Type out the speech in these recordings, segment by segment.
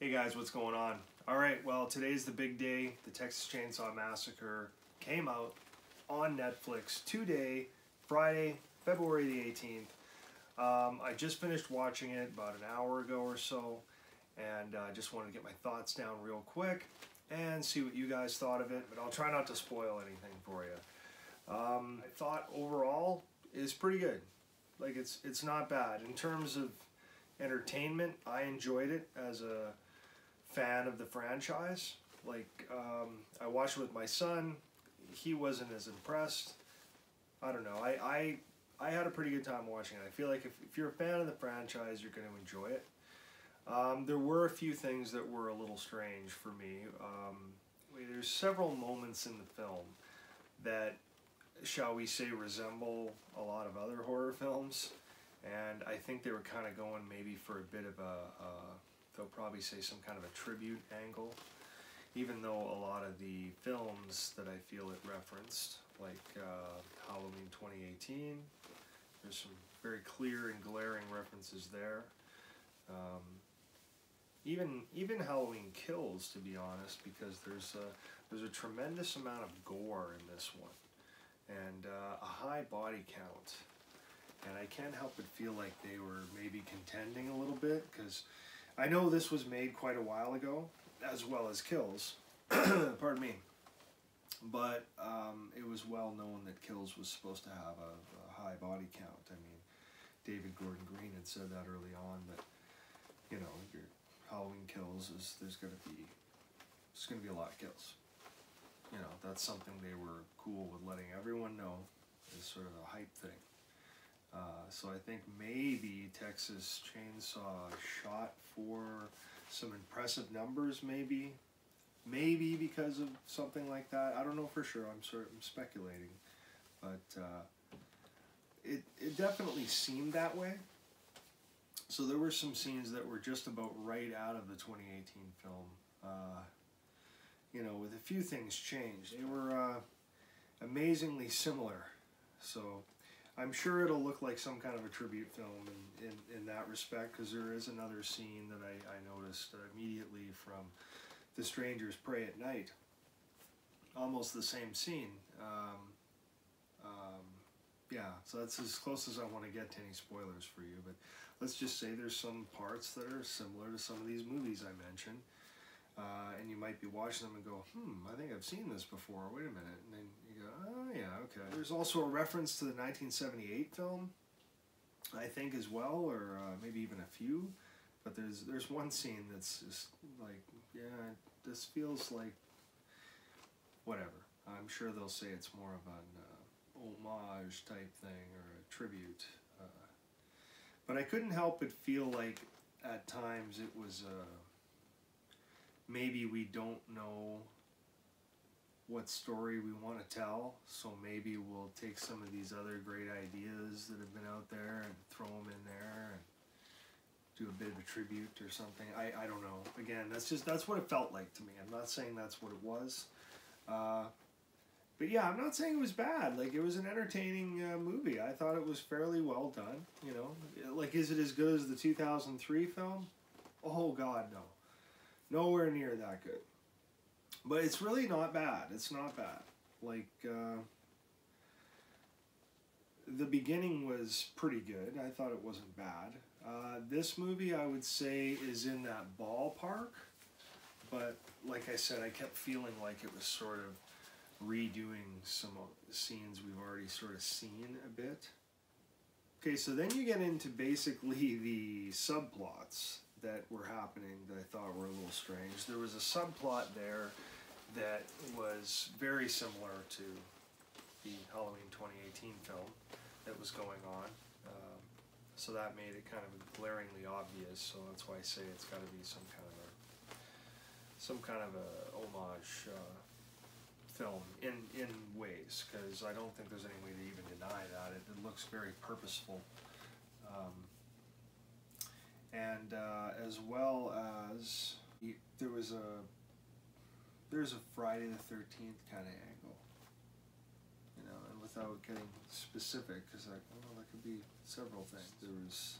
Hey guys, what's going on? Alright, well today's the big day. The Texas Chainsaw Massacre came out on Netflix today, Friday, February the 18th. I just finished watching it about an hour ago or so, and I just wanted to get my thoughts down real quick and see what you guys thought of it, but I'll try not to spoil anything for you. I thought overall is pretty good. Like it's not bad. In terms of entertainment, I enjoyed it as a fan of the franchise. Like I watched it with my son. He wasn't as impressed. I don't know. I had a pretty good time watching it. I feel like if you're a fan of the franchise, you're going to enjoy it. There were a few things that were a little strange for me. There's several moments in the film that, shall we say, resemble a lot of other horror films, and I think they were kind of going maybe for a bit of they'll probably say some kind of a tribute angle, even though a lot of the films that I feel it referenced, like Halloween 2018, there's some very clear and glaring references there. Even Halloween Kills, to be honest, because there's a tremendous amount of gore in this one, and a high body count, and I can't help but feel like they were maybe contending a little bit, because I know this was made quite a while ago, as well as Kills, pardon me, but it was well known that Kills was supposed to have a high body count. I mean, David Gordon Green had said that early on, that, you know, your Halloween Kills there's going to be a lot of kills. You know, that's something they were cool with letting everyone know, is sort of a hype thing. So I think maybe Texas Chainsaw shot for some impressive numbers, maybe because of something like that. I don't know for sure. I'm speculating, but it definitely seemed that way. So there were some scenes that were just about right out of the 2018 film. You know, with a few things changed. They were amazingly similar. So I'm sure it'll look like some kind of a tribute film in that respect, because there is another scene that I noticed immediately from The Strangers Pray at Night. Almost the same scene. Yeah, so that's as close as I want to get to any spoilers for you, but let's just say there's some parts that are similar to some of these movies I mentioned. And you might be watching them and go, I think I've seen this before, wait a minute, and then you go, oh yeah, okay. There's also a reference to the 1978 film, I think, as well, or maybe even a few, but there's one scene that's just like, yeah, this feels like, whatever. I'm sure they'll say it's more of an homage type thing, or a tribute, but I couldn't help but feel like at times it was maybe we don't know what story we want to tell, so maybe we'll take some of these other great ideas that have been out there and throw them in there and do a bit of a tribute or something. I don't know. Again, that's what it felt like to me. I'm not saying that's what it was. But yeah, I'm not saying it was bad. Like, it was an entertaining movie. I thought it was fairly well done, you know. Like, is it as good as the 2003 film? Oh God, no. Nowhere near that good. But it's really not bad. It's not bad. Like, the beginning was pretty good. I thought it wasn't bad. This movie, I would say, is in that ballpark. But, like I said, I kept feeling like it was sort of redoing some scenes we've already sort of seen a bit. Okay, so then you get into basically the subplots that were happening that I thought were a little strange. There was a subplot there that was very similar to the Halloween 2018 film that was going on. So that made it kind of glaringly obvious, so that's why I say it's got to be some kind of a homage film in ways, because I don't think there's any way to even deny that. It looks very purposeful. And as well as there's a Friday the 13th kind of angle, you know, and without getting specific, because that could be several things. There was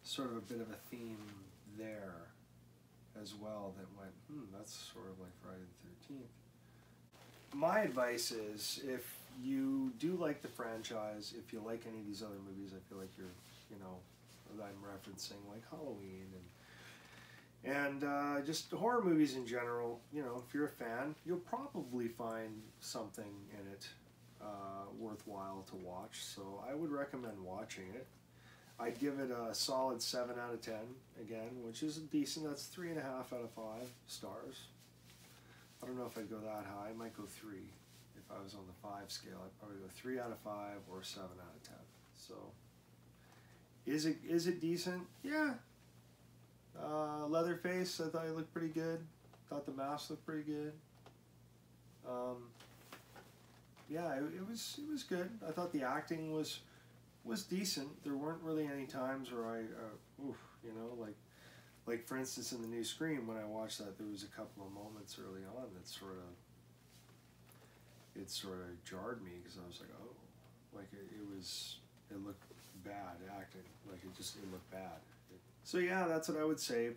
sort of a bit of a theme there as well that went, that's sort of like Friday the 13th. My advice is, if you do like the franchise, if you like any of these other movies, I feel like you're, you know, I'm referencing like Halloween and just horror movies in general, you know, if you're a fan, you'll probably find something in it worthwhile to watch. So I would recommend watching it. I'd give it a solid 7 out of 10, again, which is decent. That's 3.5 out of 5 stars. I don't know if I'd go that high. I might go 3. If I was on the 5 scale, I'd probably go 3 out of 5 or 7 out of 10. So, is it decent? Yeah. Leatherface, I thought he looked pretty good. Thought the mask looked pretty good. Yeah, it was good. I thought the acting was decent. There weren't really any times where I, you know, like for instance in the new Scream, when I watched that, there was a couple of moments early on that sort of jarred me, because I was like, oh, like it looked bad acting, like it looked bad. So yeah, that's what I would say.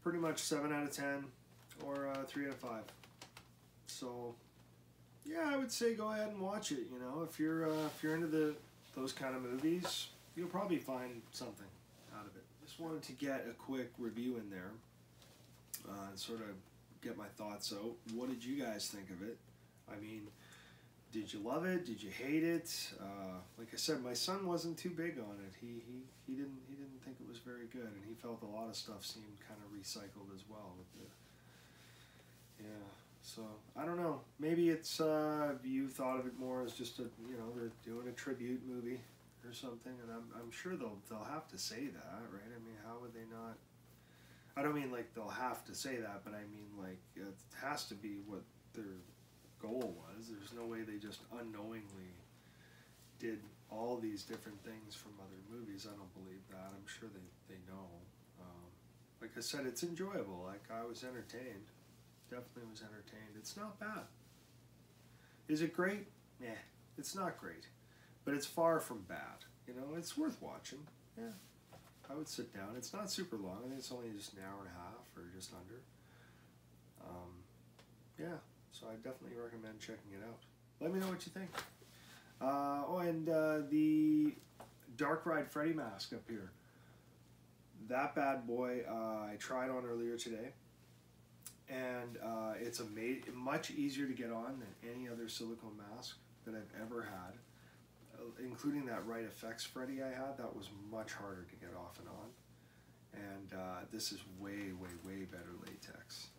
Pretty much 7 out of 10 or 3 out of 5. So yeah, I would say go ahead and watch it. You know, if you're into those kind of movies, you'll probably find something out of it. Just wanted to get a quick review in there and sort of get my thoughts out. What did you guys think of it? I mean, did you love it? Did you hate it? Like I said, my son wasn't too big on it. He didn't think it was very good, and he felt a lot of stuff seemed kind of recycled as well. Yeah. So I don't know. Maybe it's you thought of it more as just they're doing a tribute movie or something, and I'm sure they'll have to say that, right? I mean, how would they not? I don't mean like they'll have to say that, but I mean like it has to be what their goal was. There's no way they just unknowingly did all these different things from other movies. I don't believe that. I'm sure they know. Like I said, it's enjoyable. Like, I was entertained. Definitely was entertained. It's not bad. Is it great? Nah, it's not great. But it's far from bad. You know, it's worth watching. Yeah, I would sit down. It's not super long. I think it's only just an hour and a half or just under. Yeah, so I definitely recommend checking it out. Let me know what you think. The Darkride Freddy mask up here. That bad boy, I tried on earlier today. And it's much easier to get on than any other silicone mask that I've ever had, including that Right Effects Freddy I had. That was much harder to get off and on. And this is way, way, way better latex.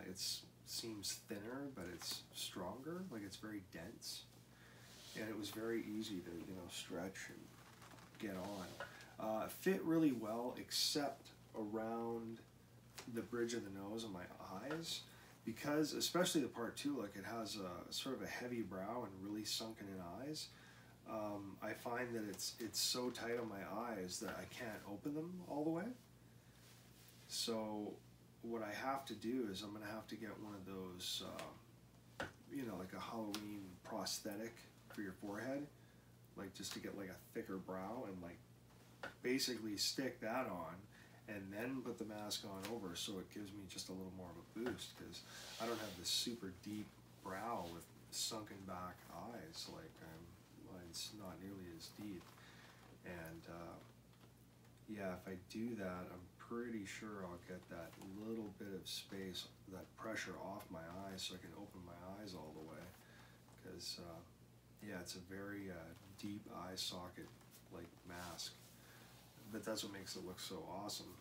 It seems thinner, but it's stronger. Like, it's very dense. And it was very easy to, stretch and get on. Fit really well, except around the bridge of the nose and my eyes, because especially the part 2, like, it has a sort of a heavy brow and really sunken in eyes. I find that it's so tight on my eyes that I can't open them all the way. So what I have to do is I'm going to have to get one of those, like a Halloween prosthetic for your forehead, like, just to get like a thicker brow, and like basically stick that on and then put the mask on over, so it gives me just a little more of a boost, because I don't have this super deep brow with sunken back eyes. Like, mine's not nearly as deep. And yeah, if I do that, I'm pretty sure I'll get that little bit of space, that pressure off my eyes, so I can open my eyes all the way. Because yeah, it's a very deep eye socket like mask. But that's what makes it look so awesome.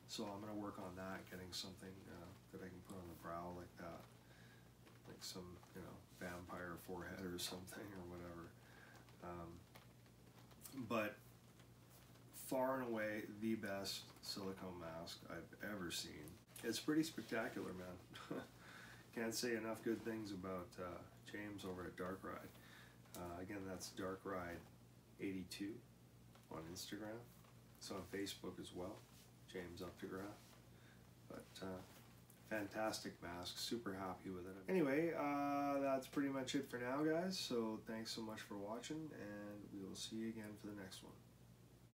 So I'm going to work on that, getting something that I can put on the brow like that. Like some, vampire forehead or something, or whatever. But far and away the best silicone mask I've ever seen. It's pretty spectacular, man. Can't say enough good things about James over at Darkride. Again, that's Darkride82 on Instagram. It's on Facebook as well, James Updegraff. But fantastic mask, super happy with it. Anyway, that's pretty much it for now, guys. So thanks so much for watching, and we will see you again for the next one.